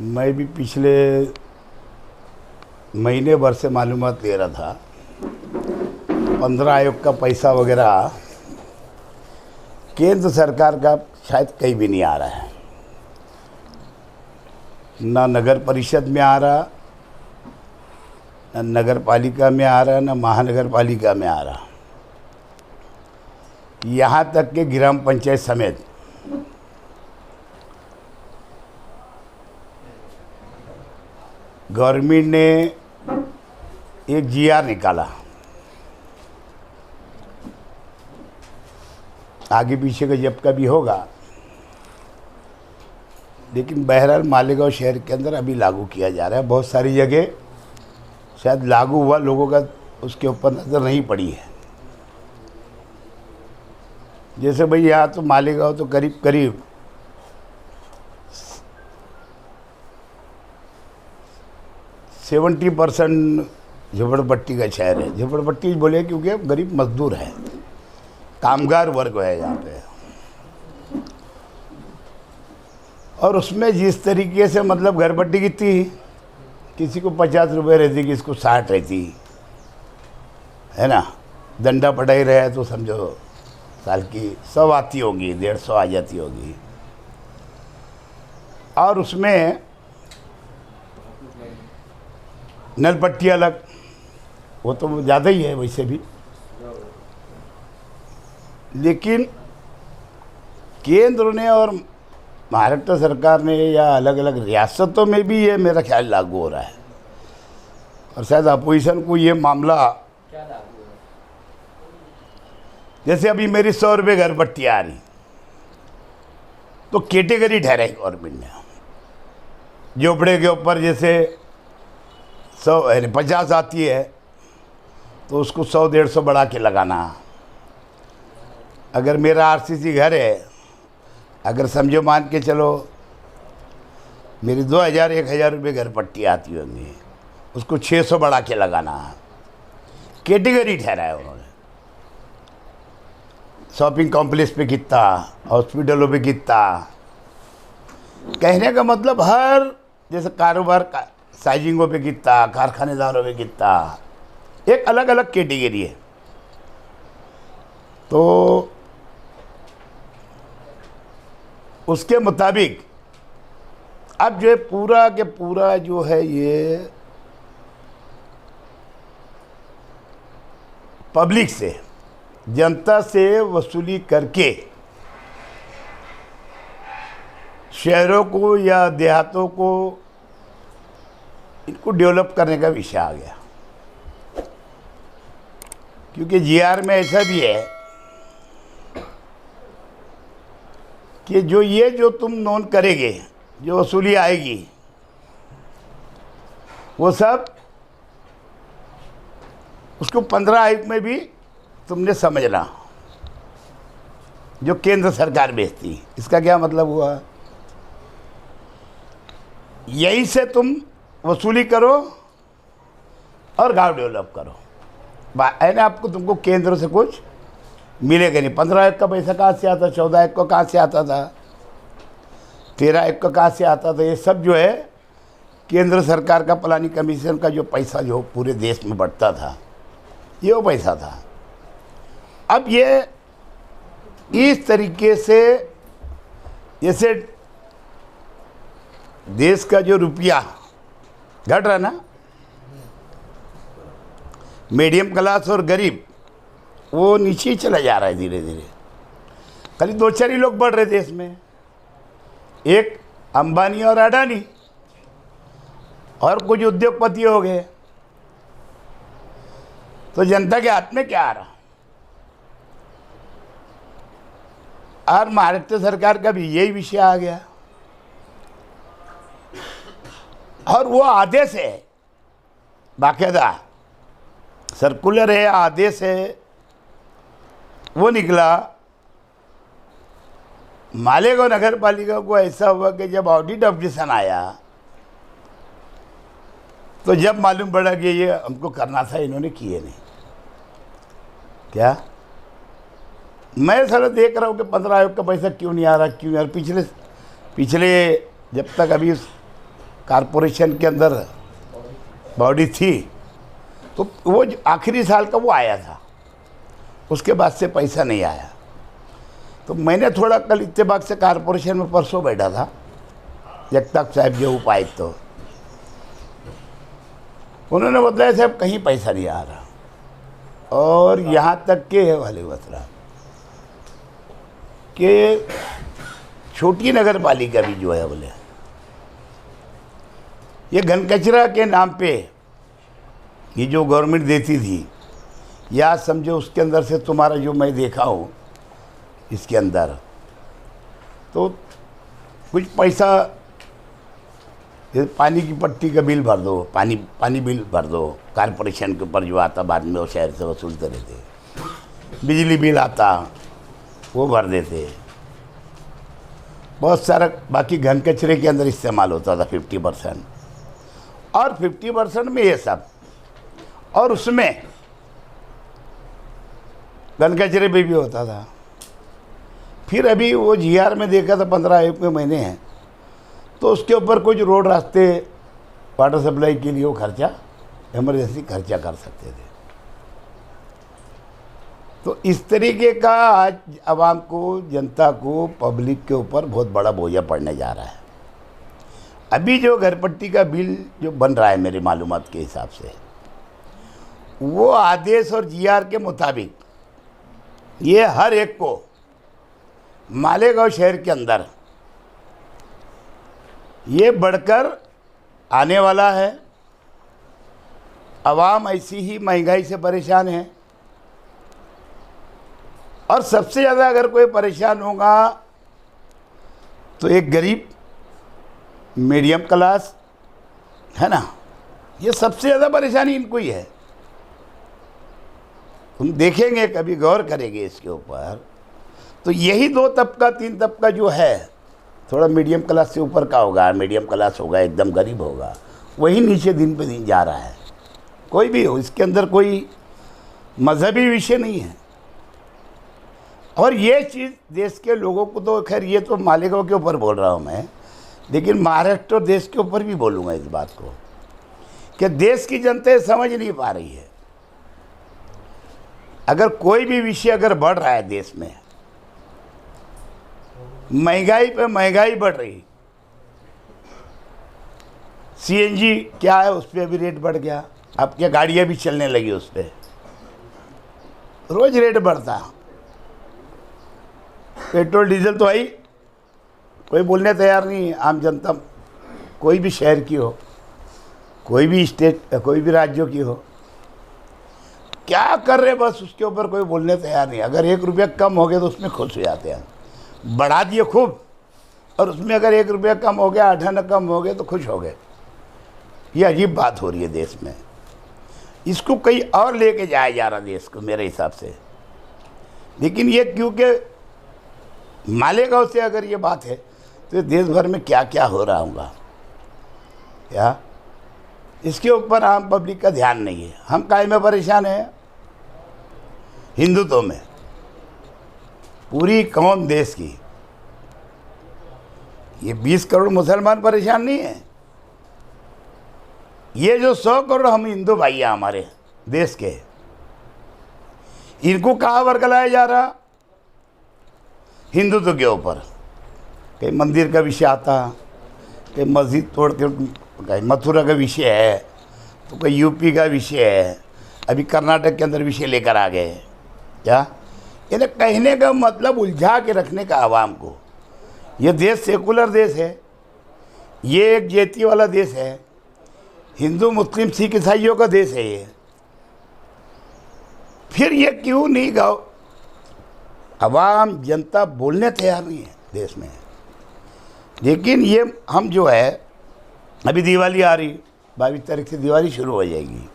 मैं भी पिछले महीने भर से मालूमात ले रहा था। 15 आयोग का पैसा वगैरह केंद्र सरकार का शायद कहीं भी नहीं आ रहा है, ना नगर परिषद में आ रहा, ना नगर पालिका में आ रहा, ना महानगर पालिका में आ रहा, यहाँ तक कि ग्राम पंचायत समेत गवर्नमेंट ने एक जीआर निकाला। आगे पीछे का जब का भी होगा, लेकिन बहरहाल मालेगांव शहर के अंदर अभी लागू किया जा रहा है। बहुत सारी जगह शायद लागू हुआ, लोगों का उसके ऊपर नज़र नहीं पड़ी है। जैसे भाई यहाँ तो मालेगांव तो करीब करीब 70% झोपड़पट्टी का शहर है। झोपड़पट्टी बोले क्योंकि अब गरीब मजदूर है, कामगार वर्ग है यहाँ पे। और उसमें जिस तरीके से मतलब घरपट्टी कितनी, किसी को 50 रुपये रहती, किसी को 60 रहती है ना। दंडा पटाई रहे तो समझो साल की 100 आती होगी, 150 आ जाती होगी। और उसमें नल पट्टी अलग, वो तो ज़्यादा ही है वैसे भी। लेकिन केंद्र ने और महाराष्ट्र सरकार ने या अलग अलग रियासतों में भी ये मेरा ख्याल लागू हो रहा है। और शायद अपोजिशन को ये मामला, जैसे अभी मेरी 100 रुपये घर पट्टी आ रही, तो कैटेगरी ठहराई गवर्नमेंट ने। झोपड़े के ऊपर जैसे 50 आती है तो उसको 100-150 बढ़ा के लगाना। अगर मेरा आरसीसी घर है, अगर समझो मान के चलो मेरी 2000-1000 रुपये घर पट्टी आती होंगी, उसको 600 बढ़ा के लगाना। कैटेगरी ठहराया उन्होंने। शॉपिंग कॉम्प्लेक्स पे कितना, हॉस्पिटलों पे कितना। कहने का मतलब हर जैसे कारोबार का साइजिंगों पे कितना, कारखानेदारों पे कितना, एक अलग अलग कैटेगरी है। तो उसके मुताबिक अब जो है पूरा के पूरा जो है ये पब्लिक से, जनता से वसूली करके शहरों को या देहातों को इनको डेवलप करने का विषय आ गया। क्योंकि जीआर में ऐसा भी है कि जो तुम नोन करेंगे, जो वसूली आएगी, वो सब उसको 15 आयोग में भी तुमने समझना, जो केंद्र सरकार भेजती। इसका क्या मतलब हुआ, यहीं से तुम वसूली करो और गांव डेवलप करो। है ना, आपको तुमको केंद्र से कुछ मिलेगा नहीं। 15 आयोग का पैसा कहाँ से आता, 14 आयोग का कहाँ से आता था, 13 आयोग का कहाँ से आता था। ये सब जो है केंद्र सरकार का प्लानिंग कमीशन का जो पैसा जो पूरे देश में बढ़ता था, ये वो पैसा था। अब ये इस तरीके से जैसे देश का जो रुपया घट रहा ना, मीडियम क्लास और गरीब वो नीचे ही चला जा रहा है धीरे धीरे। खाली 2-4 ही लोग बढ़ रहे देश में, एक अंबानी और अडानी और कुछ उद्योगपति हो गए। तो जनता के हाथ में क्या आ रहा। और महाराष्ट्र सरकार का भी यही विषय आ गया। और वो आदेश है, बाकायदा सर्कुलर है, आदेश है, वो निकला। मालेगांव नगर पालिका को ऐसा हुआ कि जब ऑडिट ऑब्जेक्शन आया तो जब मालूम पड़ा कि ये हमको करना था, इन्होंने किए नहीं। क्या मैं सर देख रहा हूँ कि 15 आयोग का पैसा क्यों नहीं आ रहा, क्यों नहीं आ रहा। पिछले जब तक अभी कारपोरेशन के अंदर बॉडी थी, तो वो आखिरी साल का वो आया था, उसके बाद से पैसा नहीं आया। तो मैंने थोड़ा कल इत्तेफाक से कारपोरेशन में परसों बैठा था, जगताप साहब जो उपायुक्त, तो उन्होंने बताया साहब कहीं पैसा नहीं आ रहा, और यहाँ तक के है वाले मसला कि छोटी नगर पालिका भी जो है बोले ये घन कचरा के नाम पे ये जो गवर्नमेंट देती थी, या समझो उसके अंदर से तुम्हारा जो मैं देखा हूँ इसके अंदर तो कुछ पैसा, पानी की पट्टी का बिल भर दो, पानी बिल भर दो, कारपोरेशन के ऊपर जो आता बाद में वो शहर से वसूलते रहते, बिजली बिल आता वो भर देते, बहुत सारा बाकी घन कचरे के अंदर इस्तेमाल होता था 50%, और 50% में ये सब, और उसमें घन कचरे पे भी होता था। फिर अभी वो जीआर में देखा था 15 महीने हैं, तो उसके ऊपर कुछ रोड रास्ते वाटर सप्लाई के लिए वो खर्चा इमरजेंसी खर्चा कर सकते थे। तो इस तरीके का आज आवाम को, जनता को, पब्लिक के ऊपर बहुत बड़ा बोझा पड़ने जा रहा है। अभी जो घरपट्टी का बिल जो बन रहा है मेरी मालूमात के हिसाब से, वो आदेश और जीआर के मुताबिक ये हर एक को मालेगांव शहर के अंदर ये बढ़कर आने वाला है। आवाम ऐसी ही महंगाई से परेशान है, और सबसे ज़्यादा अगर कोई परेशान होगा तो एक गरीब, मीडियम क्लास है ना, ये सबसे ज़्यादा परेशानी इनको ही है। तुम देखेंगे, कभी गौर करेंगे इसके ऊपर, तो यही 2 तबका 3 तबका जो है, थोड़ा मीडियम क्लास से ऊपर का होगा, मीडियम क्लास होगा, एकदम गरीब होगा, वही नीचे दिन पे दिन जा रहा है। कोई भी हो, इसके अंदर कोई मजहबी विषय नहीं है। और ये चीज़ देश के लोगों को, तो खैर ये तो मालेगांव के ऊपर बोल रहा हूँ मैं, लेकिन महाराष्ट्र और देश के ऊपर भी बोलूँगा इस बात को कि देश की जनता समझ नहीं पा रही है। अगर कोई भी विषय अगर बढ़ रहा है देश में, महंगाई पे महंगाई बढ़ रही, सीएनजी क्या है उस पर भी रेट बढ़ गया, अब क्या गाड़ियाँ भी चलने लगी उस पर, रोज रेट बढ़ता। पेट्रोल डीजल तो आई, कोई बोलने तैयार नहीं है। आम जनता कोई भी शहर की हो, कोई भी स्टेट, कोई भी राज्यों की हो, क्या कर रहे बस उसके ऊपर कोई बोलने तैयार नहीं। अगर 1 रुपया कम हो गया तो उसमें खुश हो जाते हैं, बढ़ा दिए खूब, और उसमें अगर 1 रुपया कम हो गया, 8 आना कम हो गए तो खुश हो गए। ये अजीब बात हो रही है देश में। इसको कहीं और लेके जाया जा रहा देश को मेरे हिसाब से। लेकिन ये क्योंकि मालेगांव से अगर ये बात है तो देश भर में क्या क्या हो रहा होगा, क्या इसके ऊपर आम पब्लिक का ध्यान नहीं है। हम काहे में परेशान हैं? हिंदुत्व में। पूरी कौम देश की, ये 20 करोड़ मुसलमान परेशान नहीं है। ये जो 100 करोड़ हम हिंदू भाई हैं हमारे देश के, इनको कहाँ वर्गलाया जा रहा? हिंदुत्व के ऊपर। कहीं मंदिर का विषय आता, कहीं मस्जिद तोड़ के, कहीं मथुरा का विषय है, तो कहीं यूपी का विषय है, अभी कर्नाटक के अंदर विषय लेकर आ गए। क्या इन्हें कहने का मतलब उलझा के रखने का आवाम को। ये देश सेकुलर देश है, ये एक जाति वाला देश है, हिंदू मुस्लिम सिख ईसाइयों का देश है ये। फिर ये क्यों नहीं गाओ? आवाम जनता बोलने तैयार नहीं है देश में। लेकिन ये हम जो है, अभी दिवाली आ रही, 22 तारीख से दिवाली शुरू हो जाएगी।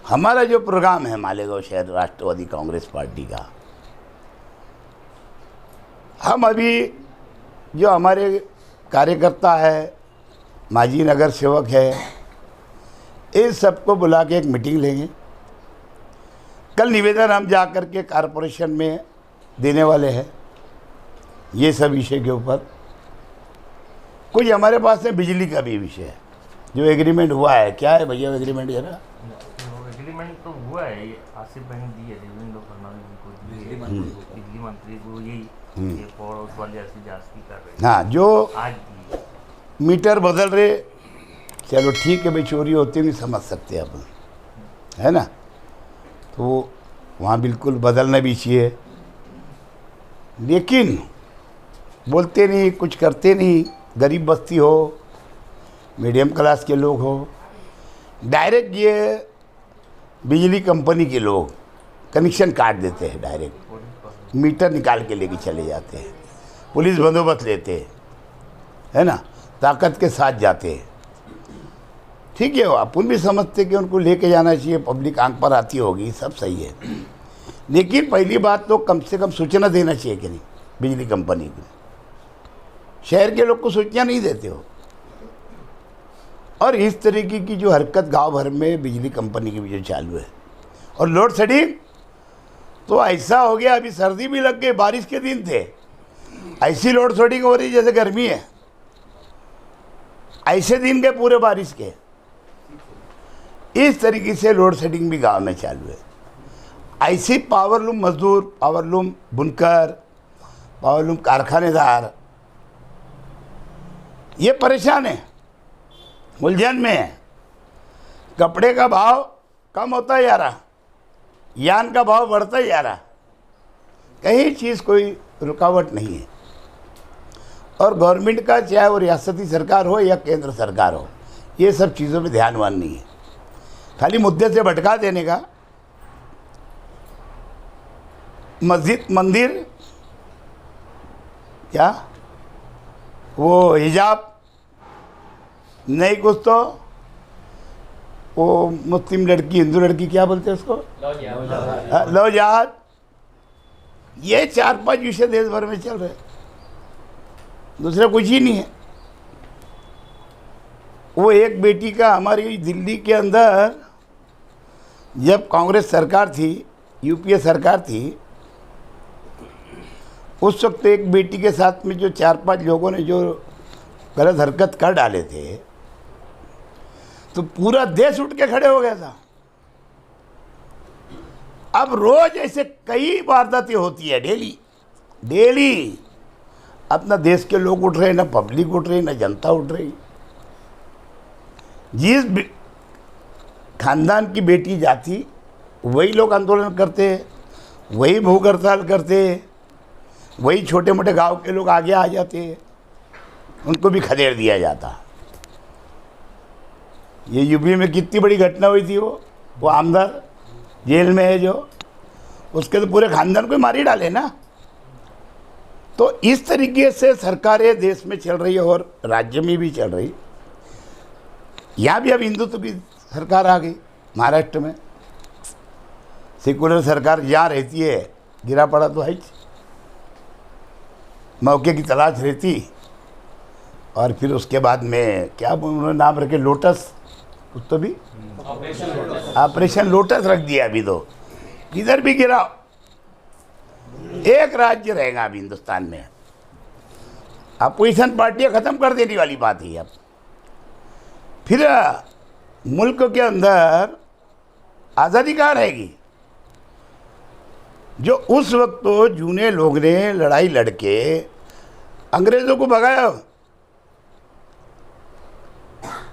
हमारा जो प्रोग्राम है मालेगांव शहर राष्ट्रवादी कांग्रेस पार्टी का, हम अभी जो हमारे कार्यकर्ता है, माजी नगर सेवक है, इन सबको बुला के एक मीटिंग लेंगे। कल निवेदन हम जा कर के कारपोरेशन में देने वाले हैं ये सब विषय के ऊपर। कुछ हमारे पास में बिजली का भी विषय है, जो एग्रीमेंट हुआ है। क्या है भैया एग्रीमेंट जरा? एग्रीमेंट तो हुआ है, ये आसिफ भाई ने दी है, देवेंद्र फडणवीस को दी है, बिजली मंत्री को यही ये पॉवर हाउस वाले ऐसी जांच कर रहे हैं। हाँ, जो आज दी है। मीटर बदल रहे, चलो ठीक है भाई, चोरी होती नहीं समझ सकते अपन, है ना, तो वहाँ बिल्कुल बदलना भी चाहिए, लेकिन बोलते नहीं, कुछ करते नहीं। गरीब बस्ती हो, मीडियम क्लास के लोग हो, डायरेक्ट ये बिजली कंपनी के लोग कनेक्शन काट देते हैं, डायरेक्ट मीटर निकाल के लेके चले जाते हैं, पुलिस बंदोबस्त लेते हैं, है ना, ताकत के साथ जाते हैं। ठीक है, अपन भी समझते कि उनको लेके जाना चाहिए, पब्लिक आंख पर आती होगी, सब सही है, लेकिन पहली बात तो कम से कम सूचना देना चाहिए कि नहीं बिजली कंपनी को। शहर के लोग को सूचना नहीं देते हो, और इस तरीके की जो हरकत गांव भर में बिजली कंपनी की जो चालू है, और लोड शेडिंग तो ऐसा हो गया, अभी सर्दी भी लग गई, बारिश के दिन थे, ऐसी लोड शेडिंग हो रही जैसे गर्मी है, ऐसे दिन के पूरे बारिश के। इस तरीके से लोड शेडिंग भी गांव में चालू है। ऐसी पावरलूम मजदूर, पावरलूम बुनकर, पावरलूम कारखानेदार ये परेशान है, उलझन में है। कपड़े का भाव कम होता जा रहा, यान का भाव बढ़ता जा रहा, कहीं चीज़ कोई रुकावट नहीं है। और गवर्नमेंट का, चाहे वो रियासती सरकार हो या केंद्र सरकार हो, ये सब चीज़ों में ध्यानवान नहीं है, खाली मुद्दे से भटका देने का। मस्जिद मंदिर क्या वो हिजाब नहीं, कुछ तो वो मुस्लिम लड़की, हिंदू लड़की, क्या बोलते हैं उसको, लव जिहाद, ये 4-5 विषय देश भर में चल रहे, दूसरा कुछ ही नहीं है। वो एक बेटी का, हमारी दिल्ली के अंदर जब कांग्रेस सरकार थी, यूपीए सरकार थी, उस वक्त एक बेटी के साथ में जो 4-5 लोगों ने जो गलत हरकत कर डाले थे, तो पूरा देश उठ के खड़े हो गया था। अब रोज ऐसे कई वारदातें होती है, डेली अपना देश के लोग उठ रहे, ना पब्लिक उठ रही, ना जनता उठ रही। जिस खानदान की बेटी जाती, वही लोग आंदोलन करते, वही भूख हड़ताल करते, वही छोटे मोटे गांव के लोग आगे आ जाते, उनको भी खदेड़ दिया जाता। ये यूपी में कितनी बड़ी घटना हुई थी, वो आमदार जेल में है जो, उसके तो पूरे खानदान को मार ही डाले ना। तो इस तरीके से सरकारें देश में चल रही है, और राज्य में भी चल रही। यहाँ भी अब हिंदुत्व की सरकार आ गई, महाराष्ट्र में सेकुलर सरकार जहाँ रहती है, गिरा पड़ा तो है, मौके की तलाश रहती। और फिर उसके बाद में क्या उन्होंने नाम रखे, लोटस, कुछ तो भी ऑपरेशन लोटस रख दिया। अभी तो इधर भी गिरा, एक राज्य रहेगा अभी हिंदुस्तान में। अपोजिशन पार्टियां खत्म कर देने वाली बात है अब। फिर मुल्क के अंदर आज़ादी कहाँ रहेगी? जो उस वक्त तो जूने लोग ने लड़ाई लड़के अंग्रेज़ों को भगाया,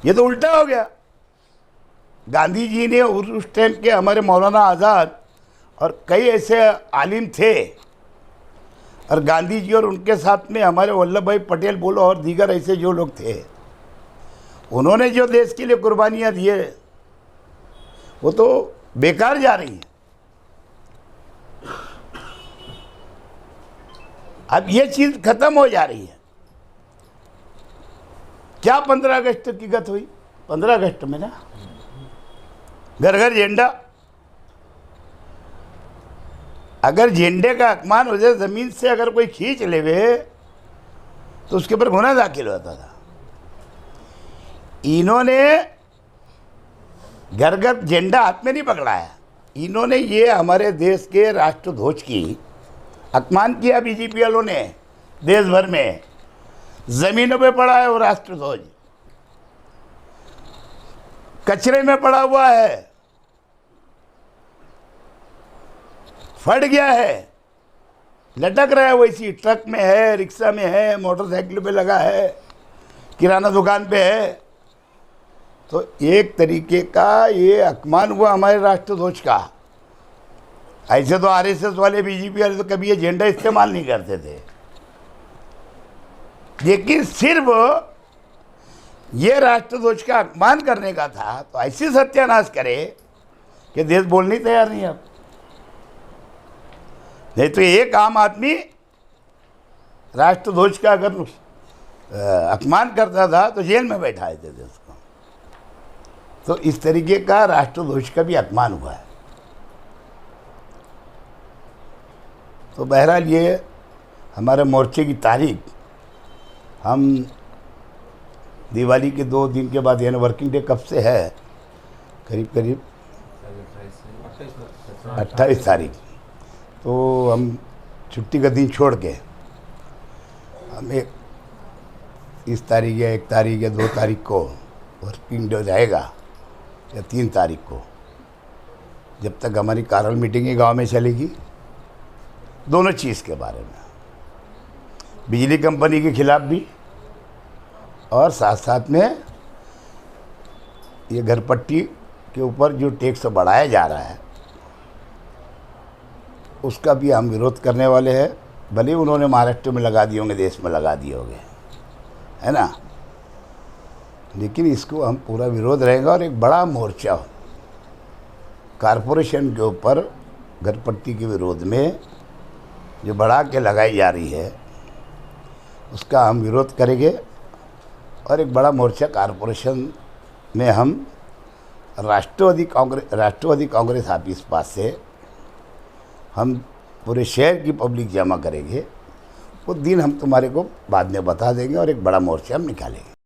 ये तो उल्टा हो गया। गांधी जी ने उस टाइम के हमारे मौलाना आज़ाद और कई ऐसे आलिम थे, और गांधी जी और उनके साथ में हमारे वल्लभ भाई पटेल बोलो और दीगर ऐसे जो लोग थे, उन्होंने जो देश के लिए कुर्बानियाँ दिए वो तो बेकार जा रही हैं। अब ये चीज़ खत्म हो जा रही है। क्या 15 अगस्त की गत हुई? 15 अगस्त में ना घर घर झंडा, अगर झंडे का अपमान हो जाए, ज़मीन से अगर कोई खींच लेवे तो उसके ऊपर गुनाह दाखिल होता था। इन्होंने घर घर झंडा हाथ में नहीं पकड़ाया, इन्होंने ये हमारे देश के राष्ट्रध्वज की अपमान किया बीजेपी वालों ने देश भर में। जमीनों पे पड़ा है वो राष्ट्रध्वज, कचरे में पड़ा हुआ है, फट गया है, लटक रहा है, वैसी ट्रक में है, रिक्शा में है, मोटरसाइकिल पे लगा है, किराना दुकान पे है। तो एक तरीके का ये अपमान हुआ हमारे राष्ट्रध्वज का। ऐसे तो आरएसएस वाले, बीजेपी वाले तो कभी ये झंडा इस्तेमाल नहीं करते थे, लेकिन सिर्फ ये राष्ट्रध्वज का अपमान करने का था, तो ऐसी सत्यानाश करे कि देश बोलने तैयार नहीं अब। नहीं तो एक आम आदमी राष्ट्रध्वज का अगर अपमान करता था तो जेल में बैठा देते थे उसको। तो इस तरीके का राष्ट्रध्वज का भी अपमान हुआ है। तो बहरहाल ये हमारे मोर्चे की तारीख हम दिवाली के 2 दिन के बाद, यानी वर्किंग डे कब से है, करीब करीब 28 तारीख। तो हम छुट्टी का दिन छोड़ के हम इस तारीख या 1 तारीख या 2 तारीख को वर्किंग डे जाएगा, या 3 तारीख को, जब तक हमारी कार्याल मीटिंग गांव में चलेगी, दोनों चीज़ के बारे में, बिजली कंपनी के खिलाफ भी, और साथ साथ में ये घर पट्टी के ऊपर जो टैक्स बढ़ाया जा रहा है उसका भी हम विरोध करने वाले हैं। भले उन्होंने महाराष्ट्र में लगा दिए होंगे, देश में लगा दिए होंगे, है ना, लेकिन इसको हम पूरा विरोध रहेगा। और एक बड़ा मोर्चा कारपोरेशन के ऊपर घर पट्टी के विरोध में जो बढ़ा के लगाई जा रही है उसका हम विरोध करेंगे। और एक बड़ा मोर्चा कारपोरेशन में हम राष्ट्रवादी कांग्रेस ऑफिस पास से हम पूरे शहर की पब्लिक जमा करेंगे। वो दिन हम तुम्हारे को बाद में बता देंगे और एक बड़ा मोर्चा हम निकालेंगे।